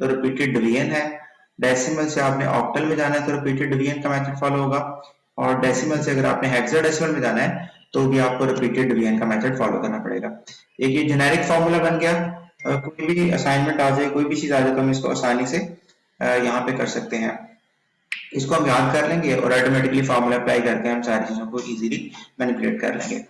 तो repeated division है। Decimal से आपने ऑक्टल में जाना है तो रिपीटेड डिवीजन का मेथड फॉलो होगा, और डेसिमल से अगर आपने हेक्साडेसिमल में जाना है तो भी आपको रिपीटेड डिवीजन का मेथड फॉलो करना पड़ेगा। एक ये जेनेरिक फॉर्मूला बन गया। कोई भी असाइनमेंट आ जाए, कोई भी चीज आ जाए तो हम इसको आसानी से यहाँ पे कर सकते हैं। इसको हम याद कर लेंगे और ऑटोमेटिकली फॉर्मूला अप्लाई करके हम सारी चीजों को इजीली मैनिपुलेट कर लेंगे।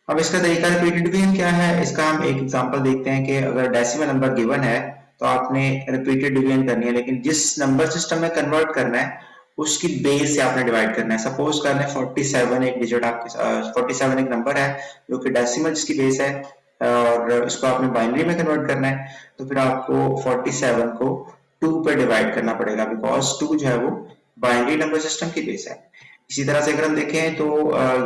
अब इसका तरीका रिपीटेड डिवीजन क्या है, इसका हम एक एग्जांपल देखते हैं कि अगर डेसिमल नंबर गिवन है तो आपने रिपीटेड डिवीजन करनी है, लेकिन जिस नंबर सिस्टम में कन्वर्ट करना है उसकी बेस से आपने डिवाइड करना है। सपोज कर लें 47 एक डिजिट आपके 47 एक नंबर है जो कि डेसिमल जिसकी बेस है, और इसको आपने बाइनरी में कन्वर्ट करना है, तो फिर आपको 47 को 2 पे डिवाइड करना पड़ेगा, बिकॉज 2 जो है वो बाइनरी नंबर सिस्टम की बेस है। इसी तरह से अगर हम देखें तो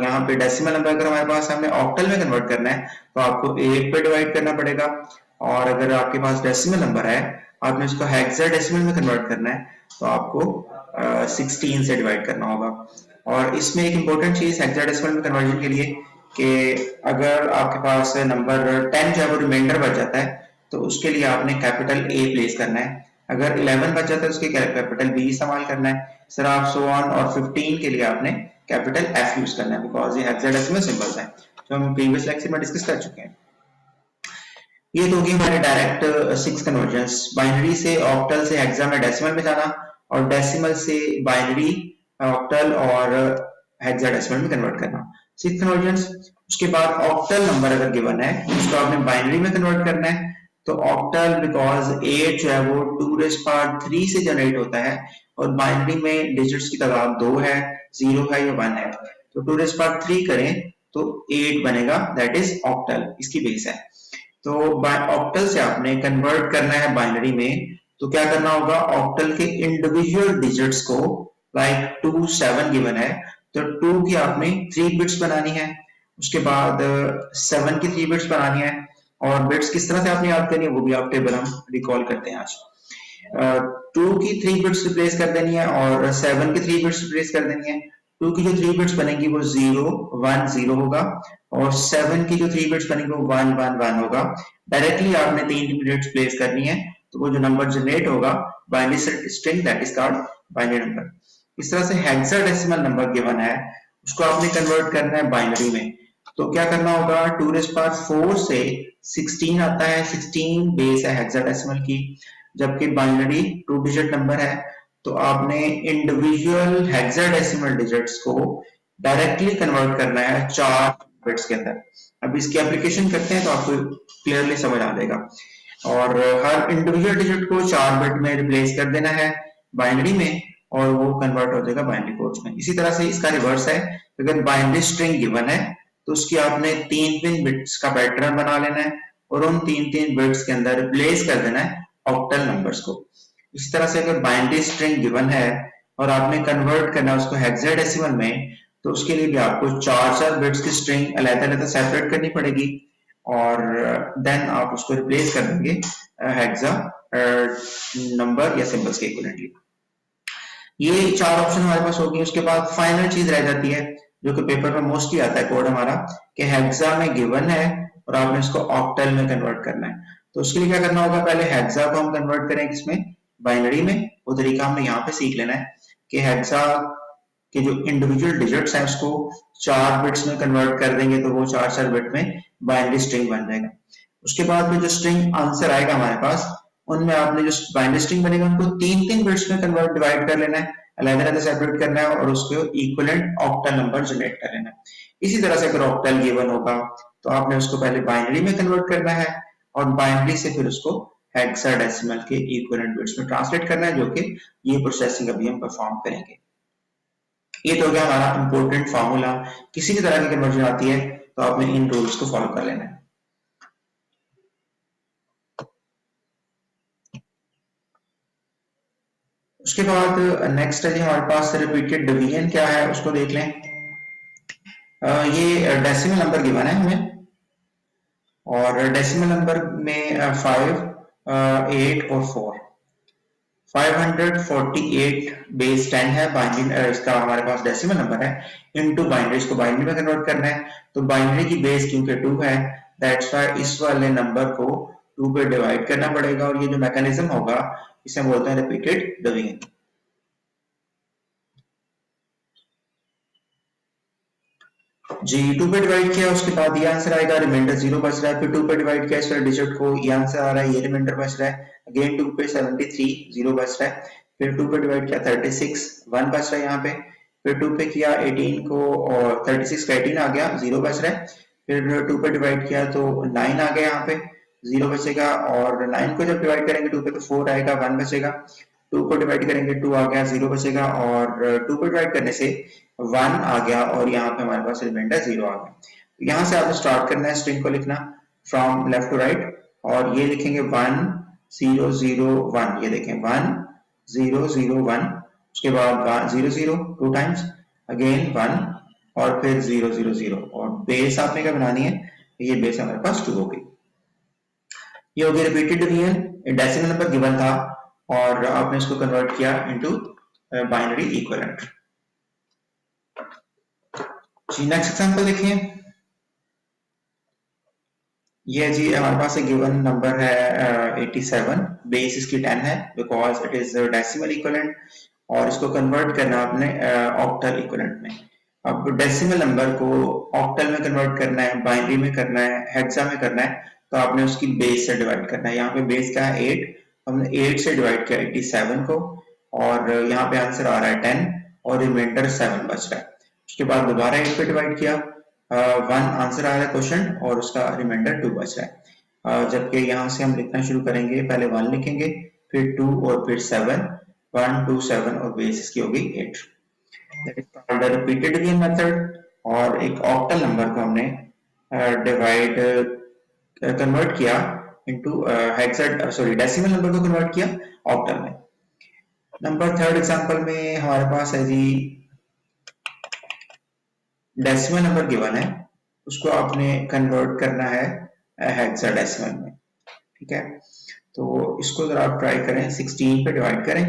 यहाँ पे डेसिमल नंबर अगर हमारे पास हमने ऑक्टल में कन्वर्ट करना है तो आपको 8 पे डिवाइड करना पड़ेगा, और अगर आपके पास डेसिमल नंबर है आपने उसको हेक्साडेसिमल में कन्वर्ट करना है तो आपको 16 से डिवाइड करना होगा। और इसमें एक इंपॉर्टेंट चीज हेक्साडेसिमल में कन्वर्जन के लिए कि अगर आपके पास नंबर 10 जो है वो रिमाइंडर बच जाता है तो उसके लिए आपने कैपिटल ए प्लेस करना है, अगर 11 बच जाता है उसके कैपिटल बी इस्तेमाल करना है, सर आप सो ऑन, और 15 के लिए आपने कैपिटल एफ यूज करना है, बिकॉज ये हेक्साडेसिमल सिंबल्स हैं जो हम प्रीवियस लेक्चर में डिस्कस कर चुके हैं। ये तो होगी हमारे डायरेक्ट 6 कन्वर्जन्स, बाइनरी से ऑक्टल से हेक्सा में डेसिमल में जाना, और डेसिमल से बाइनरी ऑक्टल और हेक्साडेसिमल में कन्वर्ट करना, 6 कन्वर्जन्स। उसके बाद ऑक्टल नंबर अगर गिवन है उसको आपने बाइनरी में कन्वर्ट करना है, तो ऑक्टल बिकॉज 8 जो है वो 2⁻³ से जनरेट होता है, और बाइनरी में डिजिट्स की तादाद 2 है, 0 है या 1 है, तो 2⁻³ करें तो 8 बनेगा, दैट इज ऑक्टल, इसकी बेस है। तो ऑक्टल से आपने कन्वर्ट करना है बाइनरी में, तो क्या करना होगा, ऑक्टल के इंडिविजुअल डिजिट्स को, लाइक 2 7 गिवन है तो 2 की आपने 3 बिट्स बनानी है, उसके बाद 7 की 3 बिट्स बनानी है, और बिट्स किस तरह से आपने याद करनी है वो भी आप टेबल हम रिकॉल करते हैं आज। 2 की 3 बिट्स रिप्लेस कर देनी है और 7 की 3 बिट्स रिप्लेस कर देनी है। 2 की जो 3 बिट्स बनेगी वो 0 1 0 होगा, और 7 की जो 3 बिट्स बनेगी वो 1 1 1 होगा। डायरेक्टली आपने 3 बिट्स प्लेस करनी है, तो वो जो नंबर जनरेट होगा binary string, that is called binary number. इस तरह से हेक्साडेसिमल नंबर गिवन है उसको आपने कन्वर्ट करना है बाइनरी में, तो क्या करना होगा, 2⁻4 से 16 आता है, 16 बेस है हेक्साडेसिमल की, जबकि बाइनरी 2 डिजिट नंबर है, तो आपने इंडिविजुअल हेक्साडेसिमल डिजिट्स को डायरेक्टली कन्वर्ट करना है 4 बिट्स के अंदर। अब इसकी एप्लीकेशन करते हैं तो आपको क्लियरली समझ आ जाएगा, और हर इंडिविजुअल डिजिट को 4 बिट में रिप्लेस कर देना है बाइनरी में, और वो कन्वर्ट हो जाएगा बाइनरी कोड्स में। इसी तरह से इसका रिवर्स है, अगर बाइनरी स्ट्रिंग गिवन है तो उसकी आपने 3 बिट्स का पैटर्न बना लेना है, और उन 3 बिट्स के अंदर रिप्लेस कर देना है ऑक्टल नंबर्स को। इस तरह से अगर बाइनरी स्ट्रिंग गिवन है और आपने कन्वर्ट करना है उसको हेक्साडेसिमल में, तो उसके लिए भी आपको 4 बिट्स की स्ट्रिंग अलग-अलग सेपरेट करनी पड़ेगी, और देन आप उसको रिप्लेस कर देंगे हेक्सा नंबर या सिंबल्स के इक्विवेलेंटली। ये 4 ऑप्शन हमारे पास होगी। उसके बाद फाइनल चीज रह जाती है जो कि पेपर में मोस्टली आता है कोड हमारा, कि हेक्सा में गिवन है और आपने इसको ऑक्टल में कन्वर्ट करना है, तो उसके लिए क्या करना होगा, पहले हेक्सा को हम कन्वर्ट करें किसमें, बाइनरी में। वो तरीका हमने यहाँ पे सीख लेना है कि हेक्सा के जो इंडिविजुअल डिजिट्स हैं उसको 4 बिट्स में कन्वर्ट कर देंगे तो वो 4 बिट में बाइनरी स्ट्रिंग बन जाएगा। उसके बाद में जो स्ट्रिंग आंसर आएगा हमारे पास, उनमें आपने जो बाइनरी स्ट्रिंग बनेगा उनको 3 बिट्स में कन्वर्ट डिवाइड कर लेना है, अलग-अलग सेपरेट करना है, और उसको इक्विवेलेंट ऑक्टल नंबर जनरेट कर लेना है। इसी तरह से अगर ऑक्टल गिवन होगा तो आपने उसको पहले बाइनरी में कन्वर्ट करना है, और बाइनरी से फिर उसको हेक्साडेसिमल के इक्विवेलेंट बिट्स में ट्रांसलेट करना है, जो कि ये प्रोसेसिंग अभी हम परफॉर्म करेंगे। ये तो हो गया हमारा इंपॉर्टेंट फार्मूला। किसी भी तरह की कन्वर्जन आती है तो आपने इन रूल्स को फॉलो कर लेना है। उसके बाद नेक्स्ट है हमारे पास रिपीटेड डिवीजन क्या है उसको देख लें। ये डेसिमल नंबर गिवन है हमें, और डेसिमल नंबर में 5 8 और 4, 548 बेस 10 है बाइनरी, इसका हमारे पास डेसिमल नंबर है, इनटू बाइनरी, इसको बाइनरी में कन्वर्ट करना है, तो बाइनरी की बेस क्योंकि 2 है, दैट्स व्हाई इस वाले नंबर को 2 पे डिवाइड करना पड़ेगा और ये जो मैकेनिज्म होगा इसे बोलते हैं रिपीटेड डिवीजन। जी 2 पे डिवाइड किया उसके बाद ये आंसर आएगा, रिमाइंडर 0 बच रहा है, फिर 2 पे डिवाइड किया इस डिजिट को, ये आंसर आ रहा है, ये रिमाइंडर बच रहा है, अगेन 2 पे 73 0 बच रहा है, फिर 2 पे डिवाइड किया 36 1 बच रहा है यहाँ पे, फिर 2 पे किया 18 को और 36 का 18 आ गया 0 बच रहा है, फिर 2 पे डिवाइड किया तो 9 आ गया यहाँ पे 0 बचेगा, और 9 को जब डिवाइड करेंगे 2 पे तो 4 आएगा 1 बचेगा, 2 को डिवाइड करेंगे 2 आ गया 0 बचेगा, और 2 को डिवाइड करने से 1 आ गया और यहाँ पे हमारे पास रिमाइंडर 0 आ गया। तो यहाँ से आपको स्टार्ट करना है स्ट्रिंग को लिखना फ्रॉम लेफ्ट टू राइट, और ये लिखेंगे 1 0 0 1, ये देखें 1 0 0 1, उसके बाद 0 0 2 टाइम्स, अगेन 1 और फिर 0 0 0, और बेस आपने क्या बनानी है, ये बेस हमारे पास 2 होगी। ये हो गया repeated division, decimal number given था और आपने इसको कन्वर्ट किया इनटू बाइनरी इक्विवेलेंट। जी नेक्स्ट एग्जांपल देखिए, ये जी हमारे पास एक गिवन नंबर है 87, बेस इसकी 10 है because it is decimal equivalent, और इसको कन्वर्ट करना आपने ऑक्टल इक्विवेलेंट में। अब डेसिमल नंबर को ऑक्टल में कन्वर्ट करना है, बाइनरी में करना है, हेक्सा में करना है, तो आपने उसकी बेस से डिवाइड करना है। यहाँ पे बेस क्या है 8, हमने 8 से डिवाइड किया 87 को, और यहाँ पे आंसर आ रहा है 10 और रिमाइंडर 7 बच रहा है। उसके बाद दोबारा 8 पे डिवाइड किया, 1 आंसर आ रहा है क्वेश्चन और उसका रिमाइंडर 2 बच रहा है। जबकि यहाँ से हम लिखना शुरू करेंगे, पहले 1 लिखेंगे, फिर 2 और फिर 7, 1 2 7 और बेस इसकी होगी 8। That is called the repeated division method. और एक ऑक्टल नंबर को हमने डिवाइड कन्वर्ट किया into hexa, sorry decimal number को कन्वर्ट किया ऑक्टल में। नंबर थर्ड एग्जांपल में हमारे पास है जी डेसिमल नंबर गिवन है, उसको आपने कन्वर्ट करना है हेक्साडेसिमल में, ठीक है। तो इसको जरा आप ट्राई करें, 16 पे डिवाइड करें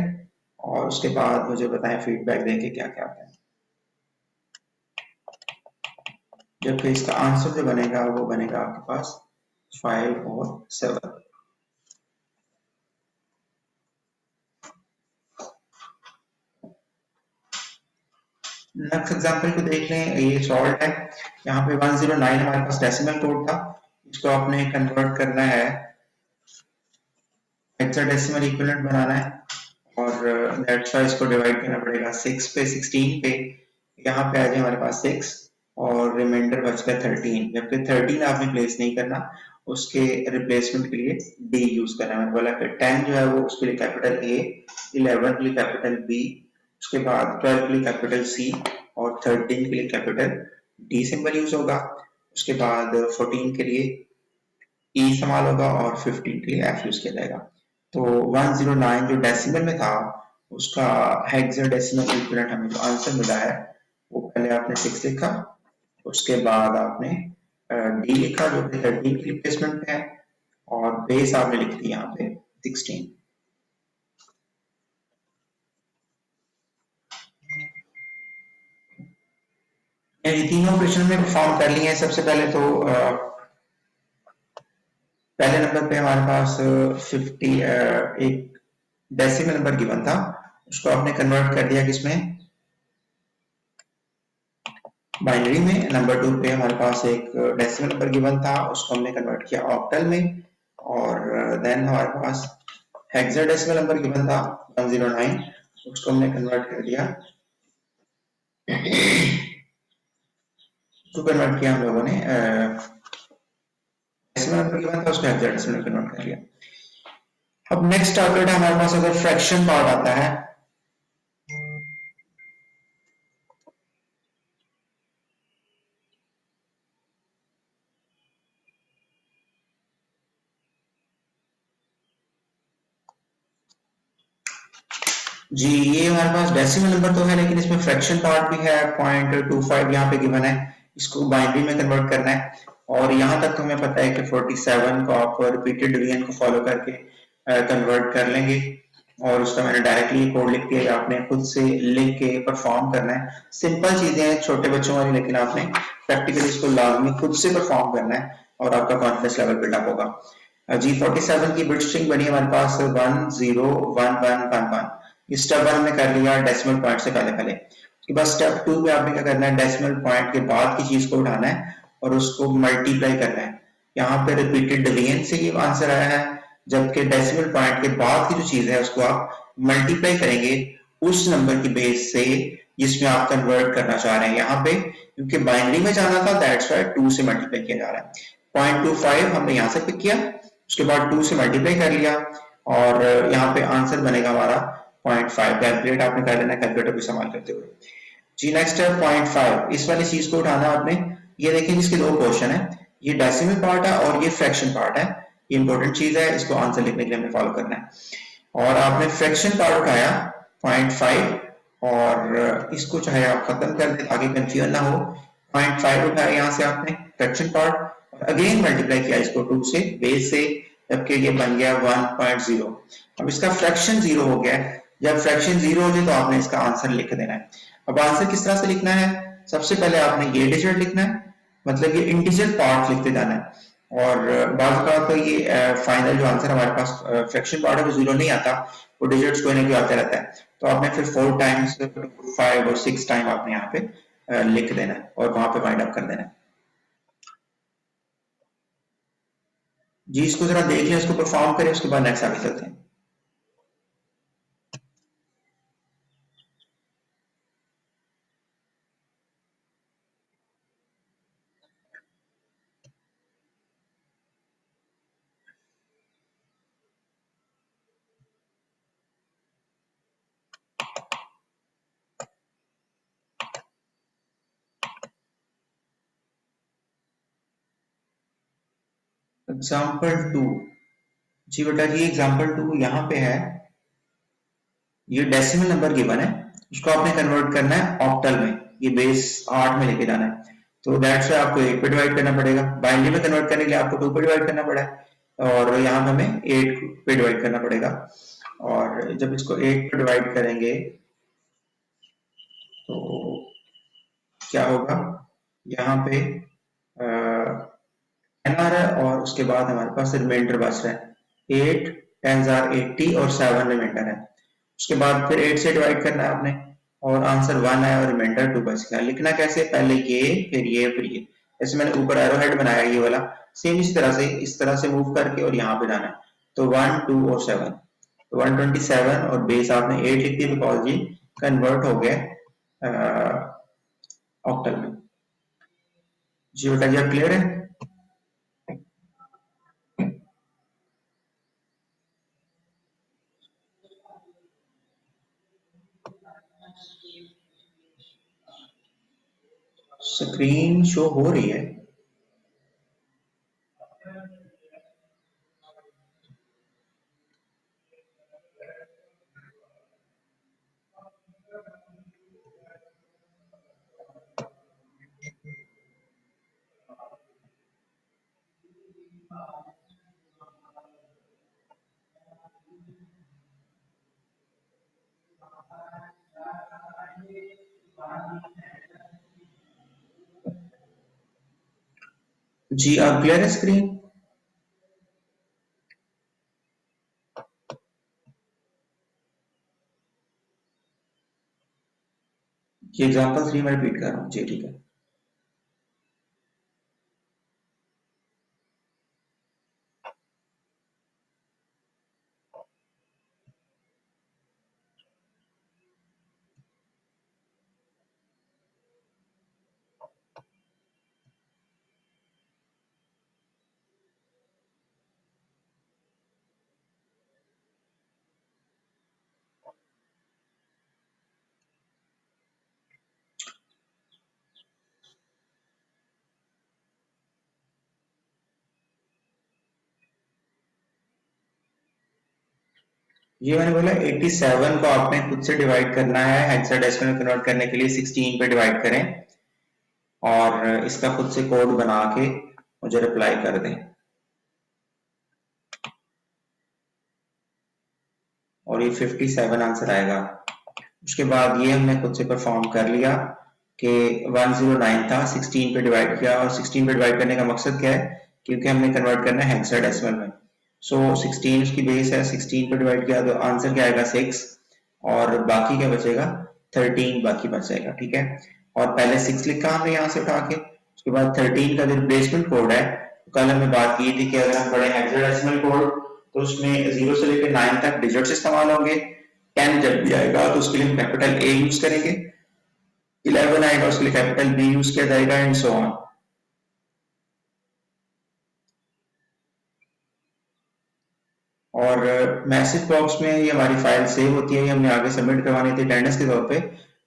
और उसके बाद मुझे बताएं फीडबैक देके क्या क्या है। जबकि इसका आंसर जो बनेगा वो बनेगा आपके पास 5 और 7। नेक्स्ट एग्जांपल को देख लें, ये सॉल्व है। यहाँ पे 109 हमारे पास डेसिमल कोड था, इसको आपने कन्वर्ट करना है, हेक्साडेसिमल इक्विवेलेंट बनाना है, और दैट्स वाई इसको डिवाइड करना पड़ेगा 6 पे 16 पे। यहाँ पे आ जाए हमारे पास 6 और रिमाइंडर बच गया 13, जबकि 13 आपने प्लेस नहीं करना, उसके रिप्लेसमेंट के लिए डी यूज करना है। मैंने बोला कि 10 जो है वो उसके लिए कैपिटल ए, 11 के लिए कैपिटल बी, उसके बाद 12 के लिए कैपिटल सी और 13 के लिए कैपिटल डी सिंबल यूज होगा। उसके बाद 14 के लिए ई इस्तेमाल होगा और 15 के लिए एफ यूज किया जाएगा। तो 109 जो डेसिमल में था उसका हेक्साडेसिमल इक्विवेलेंट हमें जो आंसर मिला है वो पहले आपने 6 लिखा, उसके बाद आपने डी लिखा जो कि 13 की रिप्लेसमेंट पे है, और बेस आपने लिख दी यहाँ पे 16। ये तीनों ऑपरेशन में परफॉर्म कर लिए हैं। सबसे पहले तो पहले नंबर पे हमारे पास 50 एक डेसिमल नंबर गिवन था, उसको आपने कन्वर्ट कर दिया किसमें, बाइनरी में। नंबर 2 पे हमारे पास एक डेसिमल नंबर गिवन था, उसको हमने कन्वर्ट किया ऑक्टल में, और देन हमारे पास हेक्साडेसिमल नंबर गिवन था 109, उसको हमने कन्वर्ट कर दिया, उसको कन्वर्ट किया हम लोगों ने डेसिमल नंबर गिवन था, उसको हेक्साडेसिमल में कन्वर्ट कर लिया। अब नेक्स्ट टारगेट है हमारे पास अगर फ्रैक्शन पार्ट आता है, जी ये हमारे पास डेसिमल नंबर तो है लेकिन इसमें फ्रैक्शन पार्ट भी है, 0.25 यहाँ पे गिवन है, इसको बाइनरी में कन्वर्ट करना है। और यहाँ तक तो हमें पता है कि 47 को आप रिपीटेड डिवीजन को फॉलो करके कन्वर्ट कर लेंगे, और उसका मैंने डायरेक्टली कोड लिख दिया, आपने खुद से लिख के परफॉर्म करना है। सिंपल चीजें हैं छोटे बच्चों वाली, लेकिन आपने प्रैक्टिकली इसको लाजमी खुद से परफॉर्म करना है और आपका कॉन्फिडेंस लेवल बिल्डअप होगा। G47 की बिट स्ट्रिंग बनी हमारे पास 101111। इस स्टेप 1 हमने कर लिया डेसिमल पॉइंट से पहले पहले। उसके बाद स्टेप 2 में आपने क्या करना है, डेसिमल पॉइंट के बाद की चीज को उठाना है और उसको मल्टीप्लाई करना है। यहाँ पे रिपीटेड डिवीजन से ये आंसर आया है, जबकि डेसिमल पॉइंट के बाद की जो चीज है उसको आप मल्टीप्लाई करेंगे उस नंबर की बेस से जिसमें आप कन्वर्ट करना चाह रहे हैं। यहाँ पे क्योंकि बाइनरी में जाना था, दैट्स व्हाई 2 से मल्टीप्लाई किया जा रहा है। 0.25 हमने यहाँ से पिक किया, उसके बाद 2 से मल्टीप्लाई कर लिया और यहाँ पे आंसर बनेगा हमारा 0.5। कैलकुलेट आपने कर लेना कैलकुलेटर को इस्तेमाल करते हुए। जी नेक्स्ट है 0.5। इस वाली चीज को उठाना आपने। ये देखिए इसके दो क्वेश्चन है, ये डेसिमल पार्ट है और ये फ्रैक्शन पार्ट है। ये इंपॉर्टेंट चीज है, इसको आंसर लिखने के लिए हमें फॉलो करना है। और आपने फ्रैक्शन पार्ट उठाया 0.5 और इसको चाहे आप खत्म कर दें ताकि कंफ्यूजन ना हो। 0.5 उठाया यहाँ से आपने फ्रैक्शन पार्ट और अगेन मल्टीप्लाई किया इसको 2 से बेस से, जबकि ये बन गया 1.0। अब इसका फ्रैक्शन 0 हो गया। जब फ्रैक्शन 0 हो जाए तो आपने इसका आंसर लिख देना है। अब आंसर किस तरह से लिखना है, सबसे पहले आपने ये डिजिट लिखना है, मतलब ये इंटीजर पार्ट लिखते जाना है। और बात का तो ये फाइनल जो आंसर हमारे पास फ्रैक्शन पार्ट है वो 0 नहीं आता, वो डिजिट्स कोई ना कोई आते रहता है। तो आपने फिर 4 टाइम्स 5 और 6 टाइम आपने यहाँ पे लिख देना है और वहां पे वाइंड अप कर देना है। जी इसको जरा देख लें, इसको परफॉर्म करें, उसके बाद नेक्स्ट आगे चलते हैं। एग्जाम्पल 2। जी बेटा जी एग्जाम्पल 2 यहाँ पे है, ये डेसिमल नंबर गिवन है, उसको आपने कन्वर्ट करना है ऑक्टल में, ये बेस 8 में लेके जाना है। तो दैट्स वाई आपको 8 पे डिवाइड करना पड़ेगा। बाइनरी में कन्वर्ट करने के लिए आपको 2 पे डिवाइड करना पड़ा है और यहाँ पे हमें 8 पे डिवाइड करना पड़ेगा। और जब इसको 8 पे डिवाइड करेंगे तो क्या होगा, यहाँ पे एन आ रहा है और उसके बाद हमारे पास रिमाइंडर बच रहा है 8 10 80 और 7 रिमाइंडर है। उसके बाद फिर 8 से डिवाइड करना है आपने और आंसर 1 है और रिमाइंडर 2 बच गया। लिखना कैसे, पहले ये फिर ये फिर ये, जैसे मैंने ऊपर एरो हेड बनाया ये वाला, सेम इसी तरह से इस तरह से मूव करके और यहाँ पे जाना है। तो 1 2 और 7, तो 127 और बेस आपने 8 लिख दी बिकॉज ये कन्वर्ट हो गया ऑक्टल में। जी बेटा जी आप क्लियर है? स्क्रीन शो हो रही है। जी आप क्लियर है स्क्रीन? ये एग्जांपल 3 मैं रिपीट कर रहा हूँ। जी ठीक है। ये मैंने बोला 87 को आपने खुद से डिवाइड करना है, हेक्साडेसिमल में कन्वर्ट करने के लिए 16 पे डिवाइड करें और इसका खुद से कोड बना के मुझे रिप्लाई कर दें। और ये 57 आंसर आएगा। उसके बाद ये हमने खुद से परफॉर्म कर लिया कि 109 था, 16 पे डिवाइड किया और 16 पे डिवाइड करने का मकसद क्या है, क्योंकि हमने कन्वर्ट करना है हेक्साडेसिमल में। सो 16 उसकी बेस है, 16 पे डिवाइड किया तो आंसर क्या आएगा 6 और बाकी क्या बचेगा 13 बाकी बच जाएगा। ठीक है, और पहले 6 लिखा हमने यहाँ से उठा के, उसके बाद 13 का जो रिप्लेसमेंट कोड है, कल हमने बात की थी कि अगर हम पढ़े हेक्साडेसिमल कोड तो उसमें 0 से लेकर 9 तक डिजिट्स इस्तेमाल होंगे। 10 जब भी आएगा तो उसके लिए हम कैपिटल ए यूज करेंगे, 11 आएगा उसके लिए कैपिटल बी यूज किया जाएगा एंड सो ऑन। और मैसेज बॉक्स में ये हमारी फाइल सेव होती है, ये हमने आगे सबमिट करवानी थी अटेंडेंस के तौर पे,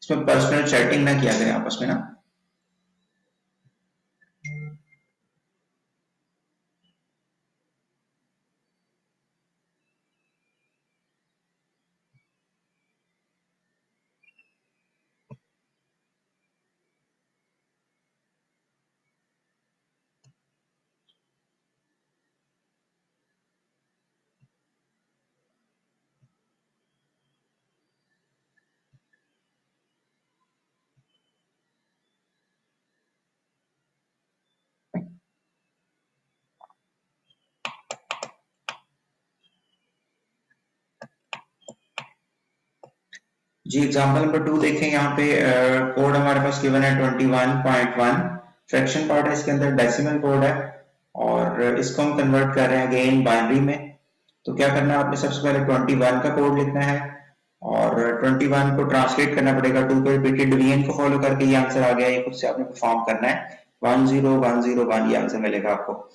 इसमें पर्सनल चैटिंग ना किया करें आपस में ना। जी एग्जांपल नंबर 2 देखें, यहाँ पे कोड हमारे पास गिवन है 21.1, फ्रैक्शन पार्ट है, इसके अंदर डेसिमल कोड है और इसको हम कन्वर्ट कर रहे हैं अगेन बाइनरी में। तो क्या करना है, आपने सबसे पहले 21 का कोड लिखना है और 21 को ट्रांसलेट करना पड़ेगा 2 पे रिपीटेड डिवीजन को फॉलो करके। ये आंसर आ गया, ये खुद से आपने परफॉर्म करना है, 10101 ये आंसर मिलेगा आपको।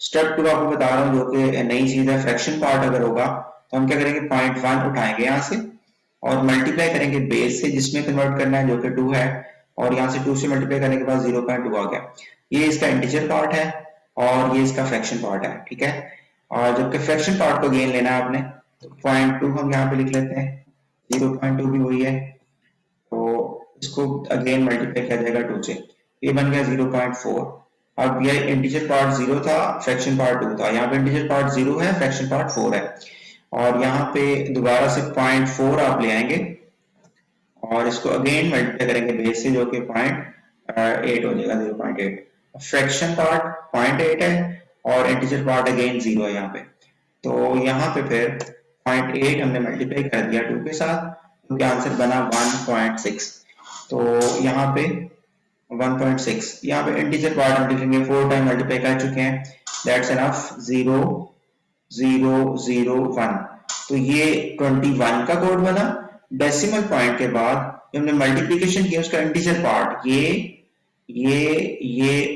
स्टेप 2 आपको बता रहा हूँ जो कि नई चीज है, फ्रैक्शन पार्ट अगर होगा तो हम क्या करेंगे 0.1 उठाएंगे यहाँ से और मल्टीप्लाई करेंगे बेस से जिसमें कन्वर्ट करना है जो कि 2 है, और यहाँ से 2 से मल्टीप्लाई करने के बाद 0.2 आ गया। ये इसका इंटीजर पार्ट है और ये इसका फ्रैक्शन पार्ट है। ठीक है, और जबकि फ्रैक्शन पार्ट को गेन लेना है आपने तो 0.2 हम यहाँ पे लिख लेते हैं, 0.2 भी वही है, तो इसको अगेन मल्टीप्लाई किया जाएगा 2 से, ये बन गया 0.4। अब ये इंटीजर पार्ट 0 था, फ्रैक्शन पार्ट 2 था, यहाँ पे इंटीजर पार्ट 0 है, फ्रैक्शन पार्ट 4 है, और यहाँ पे दोबारा से 0.4 आप ले आएंगे और इसको अगेन मल्टीप्लाई करेंगे बेस से जो कि 0.8 हो जाएगा, 0.8। फ्रैक्शन पार्ट 0.8 है और इंटीजर पार्ट अगेन 0 है यहाँ पे, तो यहाँ पे फिर 0.8 हमने मल्टीप्लाई कर दिया 2 के साथ, क्योंकि आंसर बना 1.6। तो यहाँ पे 1.6, यहाँ पे इंटीजर पार्ट हम लिखेंगे 4 टाइम मल्टीप्लाई कर चुके हैं, दैट्स इनफ, 0 0 0 1। तो ये 21 का कोड बना। डेसिमल पॉइंट के बाद हमने मल्टीप्लिकेशन किया उसका इंटीजर पार्ट, ये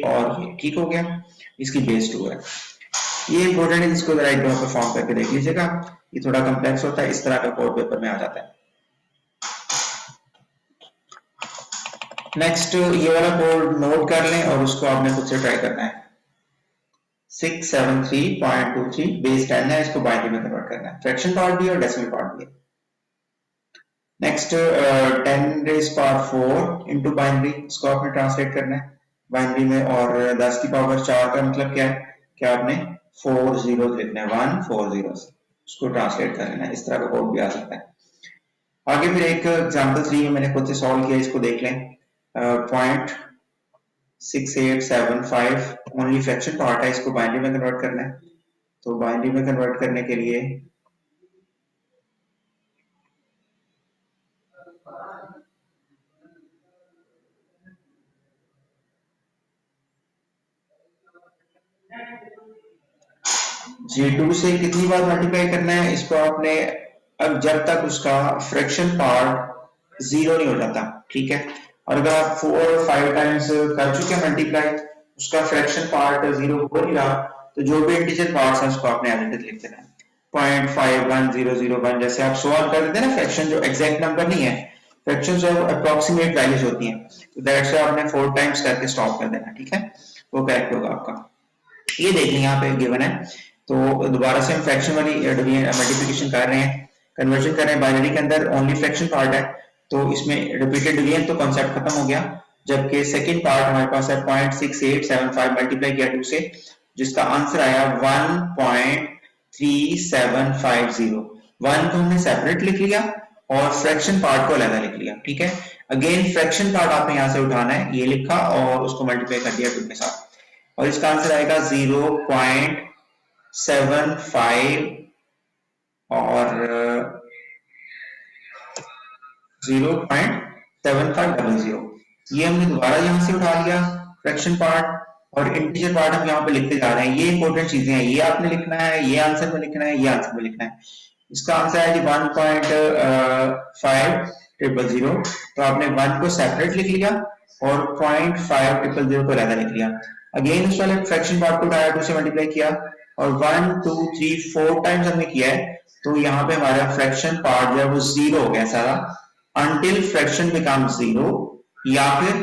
और ये, ठीक हो गया, इसकी बेस 2 है। ये इंपॉर्टेंट है, इसको जरा एक बार परफॉर्म करके देख लीजिएगा, ये थोड़ा कम्प्लेक्स होता है, इस तरह का कोड पेपर में आ जाता है। नेक्स्ट ये वाला कोड नोट कर लें और उसको आपने खुद से ट्राई करना है। 673.23 बेस 10 है, इसको बाइनरी में कन्वर्ट करना है, फ्रैक्शन पार्ट भी और डेसिमल पार्ट भी। Next 10 raise power 4 into binary, इसको आपने ट्रांसलेट करना है बाइनरी में, और 10 की पावर 4 का मतलब क्या है कि आपने 4 जीरो लिखना है, 1 4 0 से उसको ट्रांसलेट कर लेना है। इस तरह का कोड भी आ सकता है। आगे फिर एक एग्जांपल 3 में मैंने खुद से सॉल्व किया, इसको देख लें। 0.6875 ओनली फ्रैक्शन पार्ट है, इसको बाइनरी में कन्वर्ट करना है। तो बाइनरी में कन्वर्ट करने के लिए G2 से कितनी बार मल्टीप्लाई करना है इसको आपने, अब जब तक उसका फ्रैक्शन पार्ट 0 नहीं हो जाता, ठीक है। और अगर आप 4 और 5 टाइम्स कर चुके हैं मल्टीप्लाई, उसका फ्रैक्शन पार्ट 0 हो नहीं रहा, तो जो भी इंटीजर पार्ट्स है उसको आपने एज इट इज लिख देना है, 0.51001, जैसे आप सॉल्व कर देते हैं ना फ्रैक्शन, जो एग्जैक्ट नंबर नहीं है, फ्रैक्शन जो अप्रोक्सीमेट वैल्यूज होती हैं, तो दैट से आपने 4 टाइम्स करके स्टॉप कर देना, ठीक है, वो करेक्ट होगा आपका। ये देखिए यहाँ पे गिवन है, तो दोबारा से हम फ्रैक्शन वाली मल्टीप्लिकेशन कर रहे हैं, कन्वर्जन कर रहे हैं बाइनरी के अंदर, ओनली फ्रैक्शन पार्ट है, तो इसमें रिपीटेड डिवीजन तो कॉन्सेप्ट खत्म हो गया, जबकि सेकंड पार्ट हमारे पास है 0.6875 मल्टीप्लाई किया 2 से, जिसका आंसर आया 1.3750। 1 को हमने सेपरेट लिख लिया और फ्रैक्शन पार्ट को अलग लिख लिया, ठीक है। अगेन फ्रैक्शन पार्ट आपने यहाँ से उठाना है, ये लिखा और उसको मल्टीप्लाई कर दिया 2 के साथ, और इसका आंसर आएगा 0.3750। 75 और 0.7500, ये हमने दोबारा यहाँ से उठा लिया फ्रैक्शन पार्ट, और इंटीजर पार्ट हम यहाँ पे लिखते जा रहे हैं। ये इंपॉर्टेंट चीजें हैं, ये आपने लिखना है, ये आंसर में लिखना है, ये आंसर में लिखना है। इसका आंसर है जी 1.5000, तो आपने 1 को सेपरेट लिख लिया और 0.5000 को अलग लिख लिया। अगेन उस वाले फ्रैक्शन पार्ट को उठाया, 2 से मल्टीप्लाई किया और 1 2 3 4 टाइम्स हमने किया है, तो यहाँ पे हमारा फ्रैक्शन पार्ट जो है वो 0 हो गया सारा, until fraction becomes 0, या फिर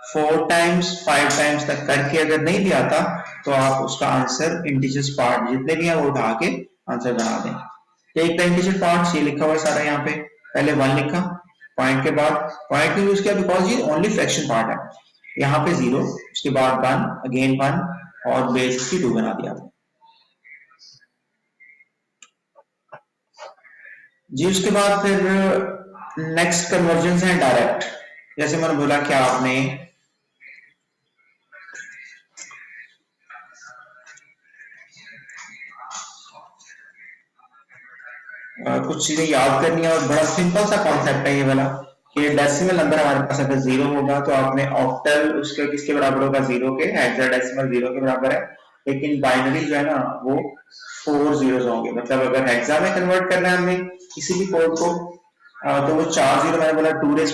4 टाइम्स 5 टाइम्स तक करके अगर नहीं भी आता तो आप उसका आंसर इंटीजर्स पार्ट जितने भी हैं वो उठा के आंसर बना दें। टेक द इंटीजर पार्ट्स, ये लिखा हुआ है सारा यहाँ पे, पहले 1 लिखा, पॉइंट के बाद पॉइंट क्यों यूज किया, बिकॉज ये ओनली फ्रैक्शन पार्ट है। यहाँ पे 0, उसके बाद 1, अगेन 1 और बेस की 2 बना दिया जी। उसके बाद फिर नेक्स्ट कन्वर्जन है डायरेक्ट, जैसे मैंने बोला कि आपने कुछ चीजें याद करनी है, और बड़ा सिंपल सा कॉन्सेप्ट है ये वाला कि डेसिमल नंबर हमारे पास अगर 0 होगा तो आपने ऑक्टल उसके किसके बराबर होगा, 0 के, हेक्साडेसिमल 0 के बराबर है, लेकिन बाइनरी जो है ना वो 4 जीरोस होंगे। मतलब अगर हेक्सा में कन्वर्ट करना है हमने किसी भी कोड को, तो वो 4 जीरो मैंने बोला 2⁴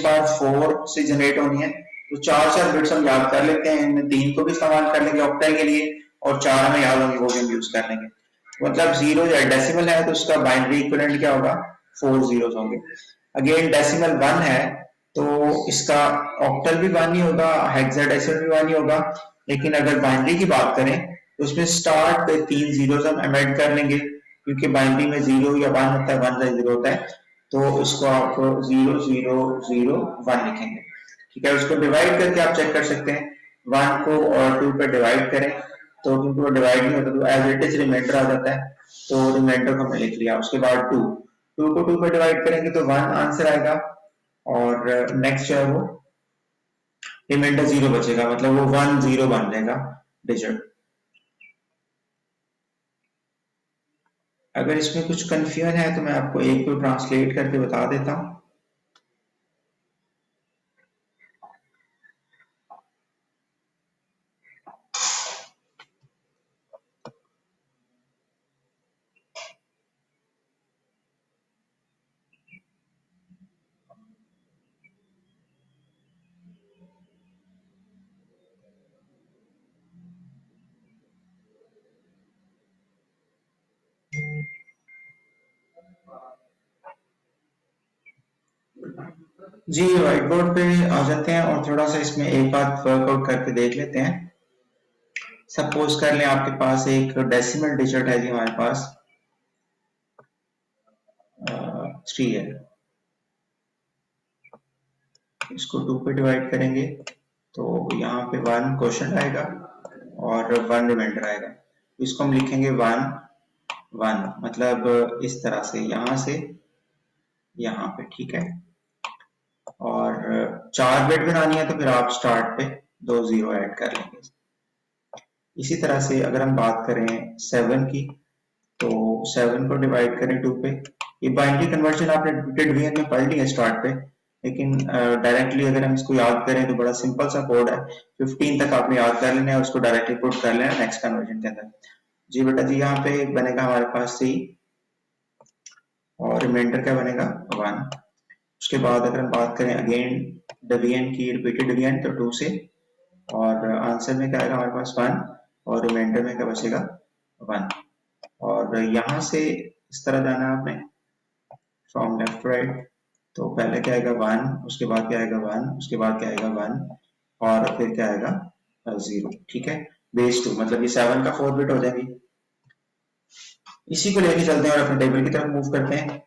से जनरेट होनी है, तो 4 बिट्स हम याद कर लेते हैं, इन 3 को भी इस्तेमाल कर लेंगे ऑक्टल के लिए, और 4 हमें याद होंगे वो भी हम यूज कर लेंगे। मतलब 0 या डेसिमल है तो उसका बाइनरी इक्विवेलेंट क्या होगा, 4 जीरोस होंगे। अगेन डेसिमल 1 है तो इसका ऑक्टल भी 1 ही होगा, हेक्साडेसिमल भी 1 ही होगा, लेकिन अगर बाइनरी की बात करें तो उसमें स्टार्ट पे 3 जीरोस हम ऐड कर लेंगे, क्योंकि बाइनरी में 0 या 1 होता है, 1 0 होता है, तो इसको आप 0 0 0 1 लिखेंगे। ठीक है, उसको डिवाइड करके आप चेक कर सकते हैं, 1 को और 2 पे डिवाइड करें तो क्योंकि वो डिवाइड नहीं होता तो एज इट इज रिमाइंडर आ जाता है, तो रिमाइंडर को हमने लिख लिया। उसके बाद 2 को 2 पे डिवाइड करेंगे तो 1 आंसर आएगा, और नेक्स्ट जो है वो रिमाइंडर 0 बचेगा, मतलब वो 1 0 बन जाएगा डिजिट। अगर इसमें कुछ कंफ्यूजन है तो मैं आपको एक को ट्रांसलेट करके बता देता हूँ। जी व्हाइट बोर्ड पे आ जाते हैं और थोड़ा सा इसमें एक बात वर्कआउट करके देख लेते हैं। सपोज कर लें आपके पास एक डेसिमल डिजिट है जी, हमारे पास 3 है, इसको 2 पे डिवाइड करेंगे तो यहाँ पे 1 क्वोशंट आएगा और 1 रिमाइंडर आएगा, इसको हम लिखेंगे 1 1, मतलब इस तरह से यहाँ से यहाँ पे। ठीक है, और 4 बिट बनानी है तो फिर आप स्टार्ट पे 2 0 ऐड कर लेंगे। इसी तरह से अगर हम बात करें 7 की, तो 7 को डिवाइड करें 2 पे, ये बाइनरी कन्वर्जन आपने रिपीटेड वे में पढ़ लिया स्टार्ट पे, लेकिन डायरेक्टली अगर हम इसको याद करें तो बड़ा सिंपल सा कोड है, 15 तक आपने याद कर लेना है, उसको डायरेक्टली पुट कर लेना नेक्स्ट कन्वर्जन के अंदर। जी बेटा जी, यहाँ पे बनेगा हमारे पास 3 और रिमाइंडर क्या बनेगा 1। उसके बाद अगर हम बात करें अगेन डिवीजन की, रिपीटेड डिवीजन, तो 2 से, और आंसर में क्या आएगा हमारे पास 1 और रिमाइंडर में क्या बचेगा 1। और यहाँ से इस तरह जाना है आपने फ्रॉम लेफ्ट राइट, तो पहले क्या आएगा 1, उसके बाद क्या आएगा 1, उसके बाद क्या आएगा 1 और फिर क्या आएगा 0। ठीक है, बेस 2, मतलब ये 7 का 4 बिट हो जाएगी। इसी को लेके चलते हैं और अपने टेबल की तरफ मूव करते हैं।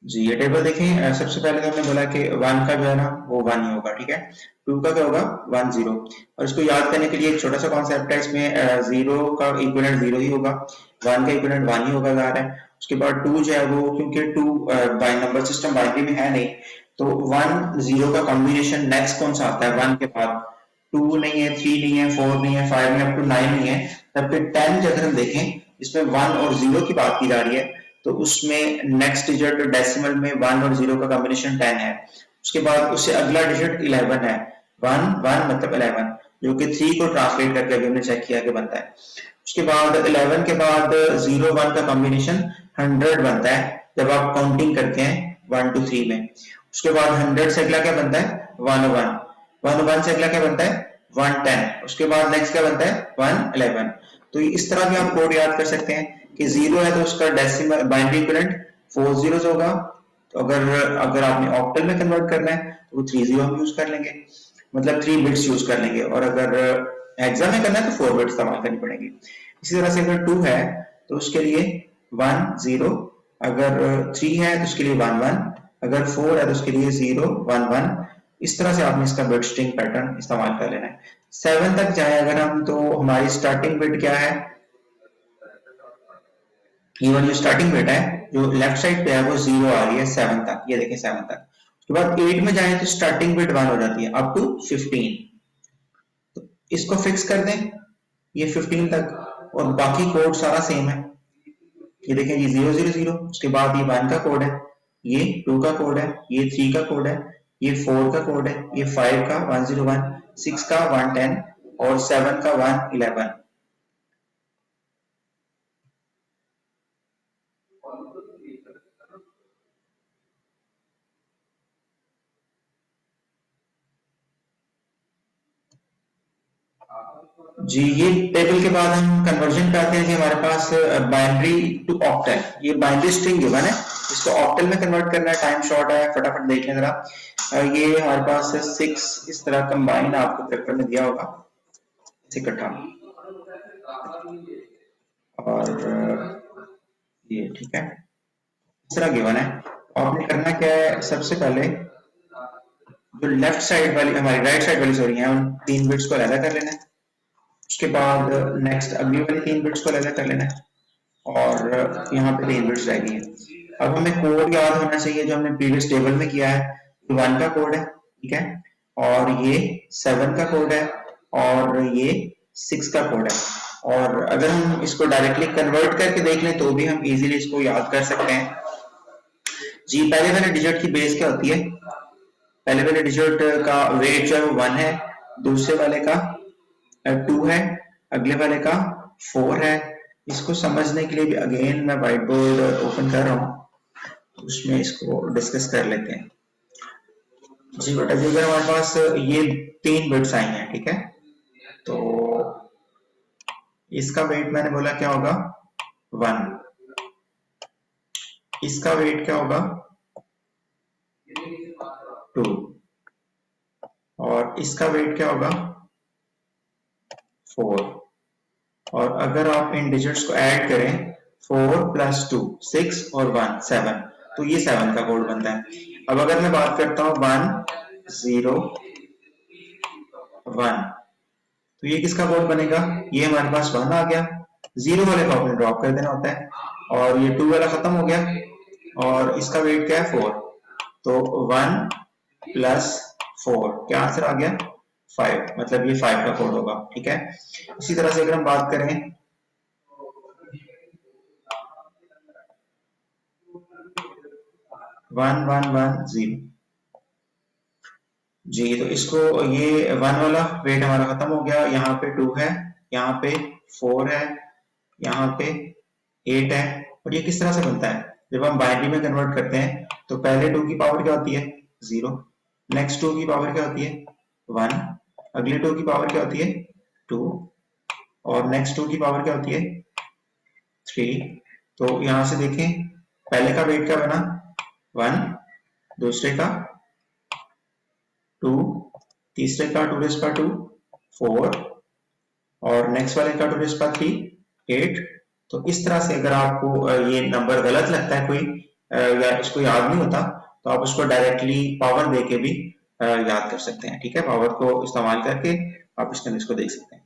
जी ये टेबल देखें, सबसे पहले तो हमने बोला कि 1 का जो है ना वो 1 ही होगा। ठीक है, 2 का क्या होगा 1 0, और इसको याद करने के लिए एक छोटा सा कॉन्सेप्ट है, इसमें 0 का इक्विवेलेंट 0 ही होगा, 1 का इक्विवेलेंट 1 ही होगा जा रहा है। उसके बाद 2 जो है वो, क्योंकि 2 बाई नंबर सिस्टम बाइनरी में है नहीं, तो 1 0 का कॉम्बिनेशन नेक्स्ट कौन सा आता है 1 के बाद? 2 नहीं है, 3 नहीं है, 4 नहीं है, 5 नहीं है, अप टू 9 नहीं है। तब फिर 10 अगर हम देखें इसमें 1 और 0 की बात की जा रही है, तो उसमें नेक्स्ट डिजिट डेसिमल में 1 और 0 का कॉम्बिनेशन 10 है। उसके बाद उससे अगला डिजिट 11 है। 1 1 मतलब 11, जो कि 3 को ट्रांसलेट करके अभी हमने चेक किया कि बनता है। उसके बाद 11 के बाद 0 1 का कॉम्बिनेशन 100 बनता है जब आप काउंटिंग करते हैं 1 to 3 में। उसके बाद 100 से अगला क्या बनता है 101, 101 से अगला क्या बनता है 110, उसके बाद नेक्स्ट क्या बनता है 111। तो इस तरह भी आप कोड याद कर सकते हैं कि 0 है तो उसका डेसिमल बाइनरी इक्विवेलेंट 4 zeros होगा। तो अगर अगर आपने ऑक्टल में कन्वर्ट करना है तो वो 3 0 हम यूज कर लेंगे, मतलब 3 बिट्स यूज कर लेंगे। और अगर हेक्सा में करना है तो 4 बिट्स इस्तेमाल करनी पड़ेगी। इसी तरह से अगर 2 है तो उसके लिए 1 0, अगर 3 है तो उसके लिए 1 1, अगर 4 है तो उसके लिए 0 1 1। इस तरह से आपने इसका बिट स्ट्रिंग पैटर्न इस्तेमाल कर लेना है। 7 तक जाए अगर हम, तो हमारी स्टार्टिंग बिट क्या है, ये वाली जो स्टार्टिंग बिट है जो लेफ्ट साइड पे है वो 0 आ रही है 7 तक, ये देखें 7 तक। उसके बाद 8 में जाए तो स्टार्टिंग बिट 1 हो जाती है अप टू 15। तो इसको फिक्स कर दें ये 15 तक, और बाकी कोड सारा सेम है। ये देखें ये 0 0 0, उसके बाद ये 1 का कोड है, ये 2 का कोड है, ये 3 का कोड है, ये 4 का कोड है, ये 5 का 101, 6 का 110 और 7 का 111। जी, ये टेबल के बाद हम कन्वर्जन पे आते हैं कि हमारे पास बाइनरी टू ऑक्टल, ये बाइनरी स्ट्रिंग गिवन है, इसको ऑक्टल में कन्वर्ट करना है। टाइम शॉर्ट है, फटाफट देख लें जरा। ये हमारे पास 6 इस तरह कंबाइन आपको पेपर में दिया होगा इकट्ठा, और ये ठीक है इस तरह गिवन है। आपने करना क्या है, सबसे पहले जो लेफ्ट साइड वाली हमारी राइट साइड वाली सॉरी है उन 3 बिट्स को अलग कर लेना है। उसके बाद नेक्स्ट अगली वाली 3 बिट्स को अलग कर लेना है, और यहाँ पे 3 बिट्स रह गई है। अब हमें कोड याद होना चाहिए जो हमने प्रीवियस टेबल में किया है। 1 का कोड है, ठीक है, और ये 7 का कोड है, और ये 6 का कोड है। और अगर हम इसको डायरेक्टली कन्वर्ट करके देख लें तो भी हम इजीली इसको याद कर सकते हैं। जी, पहले वाले डिजिट की बेस क्या होती है, पहले वाले डिजिट का वेट जो है वो 1 है, दूसरे वाले का 2 है, अगले वाले का 4 है। इसको समझने के लिए भी अगेन मैं व्हाइट बोर्ड ओपन कर रहा हूँ, उसमें इसको डिस्कस कर लेते हैं। जी बेटा जी, अगर हमारे पास ये 3 बिट्स आई हैं, ठीक है, तो इसका वेट मैंने बोला क्या होगा 1, इसका वेट क्या होगा 2, और इसका वेट क्या होगा 4। और अगर आप इन डिजिट्स को ऐड करें 4 + 2 6 और 1 7, तो ये 7 का कोड बनता है। अब अगर मैं बात करता हूँ 1 0 1, तो ये किसका कोड बनेगा, ये हमारे पास 1 आ गया, 0 वाले को आपने ड्रॉप कर देना होता है, और ये 2 वाला खत्म हो गया, और इसका वेट क्या है 4, तो 1 + 4 क्या आंसर आ गया 5, मतलब ये 5 का कोड होगा, ठीक है। इसी तरह से अगर हम बात करें 1 1 1 0, जी, तो इसको ये 1 वाला वेट हमारा खत्म हो गया, यहाँ पे 2 है, यहाँ पे 4 है, यहाँ पे 8 है। और ये किस तरह से बनता है, जब हम बाइनरी में कन्वर्ट करते हैं तो पहले 2 की पावर क्या होती है 0, नेक्स्ट 2 की पावर क्या होती है 1, अगले 2 की पावर क्या होती है 2, और नेक्स्ट 2 की पावर क्या होती है 3। तो यहाँ से देखें पहले का वेट क्या बना 1, दूसरे का 2, तीसरे का 2 4, और नेक्स्ट वाले का 2 3 8। तो इस तरह से अगर आपको ये नंबर गलत लगता है कोई, या इसको याद नहीं होता, तो आप उसको डायरेक्टली पावर दे के भी याद कर सकते हैं, ठीक है, पावर को इस्तेमाल करके आप इसको देख सकते हैं।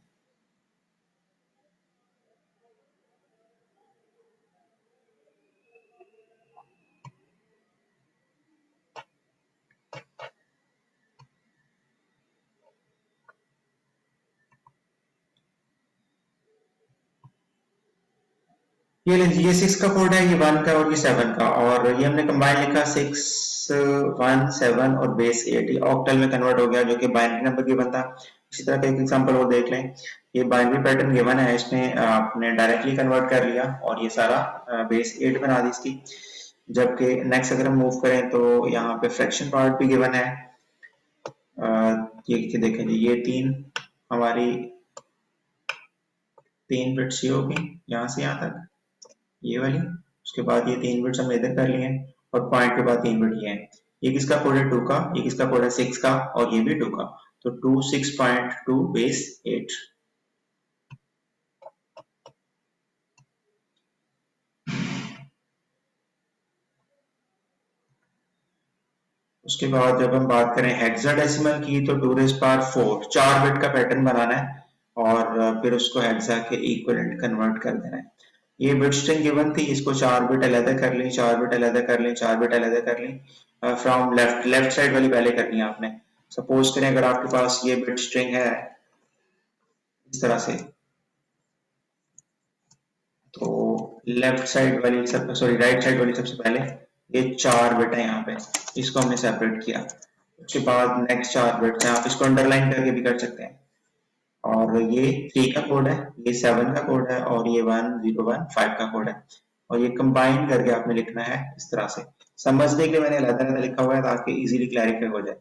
ये लीजिए, ये 6 का कोड है, ये 1 का और ये 7 का, और ये हमने कंबाइन लिखा 6 1 7 और बेस 8, ये ऑक्टल में कन्वर्ट हो गया जो कि बाइनरी नंबर गिवन था। इसी तरह का एक एग्जांपल और देख लें, ये बाइनरी पैटर्न गिवन है, इसमें आपने डायरेक्टली कन्वर्ट कर लिया और ये सारा बेस 8 बना दी इसकी। जबकि नेक्स्ट अगर हम मूव करें तो यहाँ पे फ्रैक्शन पार्ट भी गिवन है, ये देखें जी, ये 3 हमारी 3 बिट्स ये होगी यहाँ से यहाँ तक, ये वाली, उसके बाद ये 3 बिट्स हमने इधर कर लिए हैं और पॉइंट के बाद 3 बिट ये हैं। ये किसका कोड है? 2 का। ये किसका कोड है? 6 का, और ये भी 2 का। तो 2 6.2 बेस 8। उसके बाद जब हम बात करें हेक्साडेसिमल की, तो 2 रेज़ पावर 4 4 बिट का पैटर्न बनाना है और फिर उसको हेक्सा के इक्विवेलेंट कन्वर्ट कर देना है। ये बिट स्ट्रिंग गिवन थी, इसको 4 बिट अलग कर ली, 4 बिट अलग कर ली, 4 बिट अलग कर ली। फ्रॉम लेफ्ट साइड वाली पहले करनी है आपने। सपोज करें अगर आपके पास ये बिट स्ट्रिंग है इस तरह से, तो लेफ्ट साइड वाली सब, सॉरी राइट साइड वाली सबसे पहले ये 4 बिट है यहाँ पे, इसको हमने सेपरेट किया। उसके बाद नेक्स्ट 4 बिट है, आप इसको अंडरलाइन करके भी कर सकते हैं। और ये 3 का कोड है, ये 7 का कोड है, और ये 1015 का कोड है, और ये कंबाइन करके आपने लिखना है इस तरह से। समझने के लिए मैंने अलग-अलग लिखा हुआ है ताकि इजीली क्लैरिफाई हो जाए।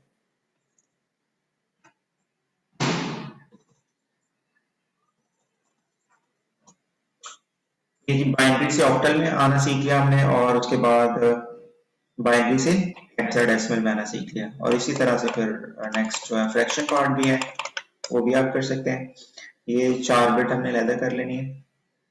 ये जी बाइनरी से ऑक्टल में आना सीख लिया हमने, और उसके बाद बाइनरी से हेक्साडेसिमल में आना सीख लिया, और इसी तरह से फिर नेक्स्ट जो है फ्रैक्शन पार्ट भी है, वो भी आप कर सकते हैं। ये 4 बिट हमने अलग कर लेनी है।